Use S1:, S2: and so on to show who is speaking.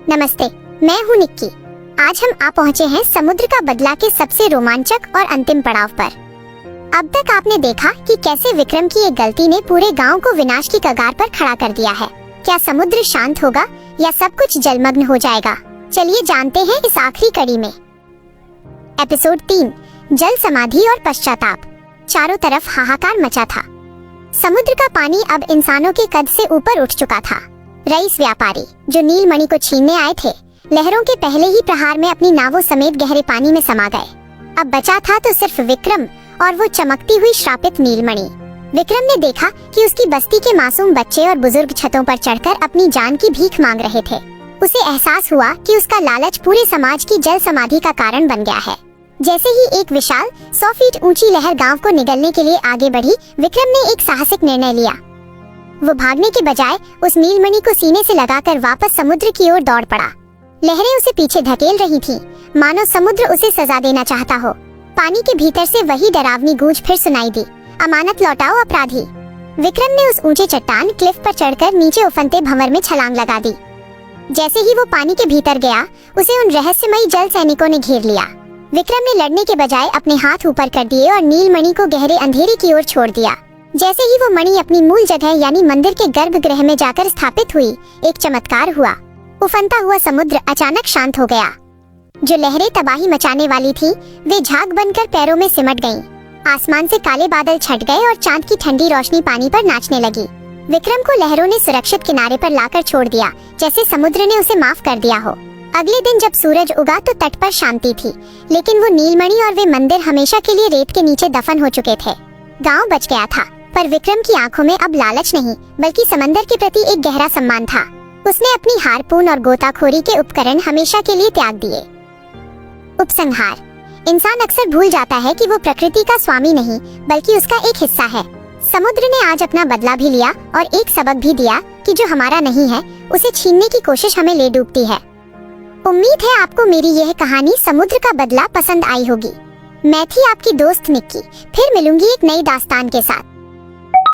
S1: नमस्ते, मैं हूँ निक्की। आज हम आ पहुँचे हैं समुद्र का बदला के सबसे रोमांचक और अंतिम पड़ाव पर। अब तक आपने देखा कि कैसे विक्रम की एक गलती ने पूरे गांव को विनाश की कगार पर खड़ा कर दिया है। क्या समुद्र शांत होगा या सब कुछ जलमग्न हो जाएगा? चलिए जानते हैं इस आखिरी कड़ी में। एपिसोड 3, जल समाधि और पश्चाताप। चारों तरफ हाहाकार मचा था। समुद्र का पानी अब इंसानों के कद से ऊपर उठ चुका था। रईस व्यापारी जो नीलमणि को छीनने आए थे, लहरों के पहले ही प्रहार में अपनी नावों समेत गहरे पानी में समा गए। अब बचा था तो सिर्फ विक्रम और वो चमकती हुई श्रापित नीलमणि। विक्रम ने देखा कि उसकी बस्ती के मासूम बच्चे और बुजुर्ग छतों पर चढ़कर अपनी जान की भीख मांग रहे थे। उसे एहसास हुआ कि उसका लालच पूरे समाज की जल समाधि का कारण बन गया है। जैसे ही एक विशाल 100 फीट ऊंची लहर गांव को निगलने के लिए आगे बढ़ी, विक्रम ने एक साहसिक निर्णय लिया। वो भागने के बजाय उस नीलमणि को सीने से लगाकर वापस समुद्र की ओर दौड़ पड़ा। लहरें उसे पीछे धकेल रही थीं, मानो समुद्र उसे सजा देना चाहता हो। पानी के भीतर से वही डरावनी गूंज फिर सुनाई दी, अमानत लौटाओ अपराधी। विक्रम ने उस ऊंचे चट्टान क्लिफ पर चढ़कर नीचे उफनते भंवर में छलांग लगा दी। जैसे ही वो पानी के भीतर गया, उसे उन रहस्यमयी जल सैनिकों ने घेर लिया। विक्रम ने लड़ने के बजाय अपने हाथ ऊपर कर दिए और नीलमणि को गहरे अंधेरे की ओर छोड़ दिया। जैसे ही वो मणि अपनी मूल जगह यानी मंदिर के गर्भगृह में जाकर स्थापित हुई, एक चमत्कार हुआ। उफनता हुआ समुद्र अचानक शांत हो गया। जो लहरें तबाही मचाने वाली थीं, वे झाग बनकर पैरों में सिमट गईं। आसमान से काले बादल छट गए और चांद की ठंडी रोशनी पानी पर नाचने लगी। विक्रम को लहरों ने सुरक्षित किनारे पर लाकर छोड़ दिया, जैसे समुद्र ने उसे माफ कर दिया हो। अगले दिन जब सूरज उगा तो तट पर शांति थी, लेकिन वो नीलमणि और वे मंदिर हमेशा के लिए रेत के नीचे दफन हो चुके थे। गांव बच गया था, पर विक्रम की आंखों में अब लालच नहीं, बल्कि समंदर के प्रति एक गहरा सम्मान था। उसने अपनी हारपून और गोताखोरी के उपकरण हमेशा के लिए त्याग दिए। उपसंहार: इंसान अक्सर भूल जाता है कि वो प्रकृति का स्वामी नहीं, बल्कि उसका एक हिस्सा है। समुद्र ने आज अपना बदला भी लिया और एक सबक भी दिया कि जो हमारा नहीं है, उसे छीनने की कोशिश हमें ले डूबती है। उम्मीद है आपको मेरी यह कहानी समुद्र का बदला पसंद आई होगी। मैं थी आपकी दोस्त निक्की। फिर मिलूंगी एक नई दास्तान के साथ।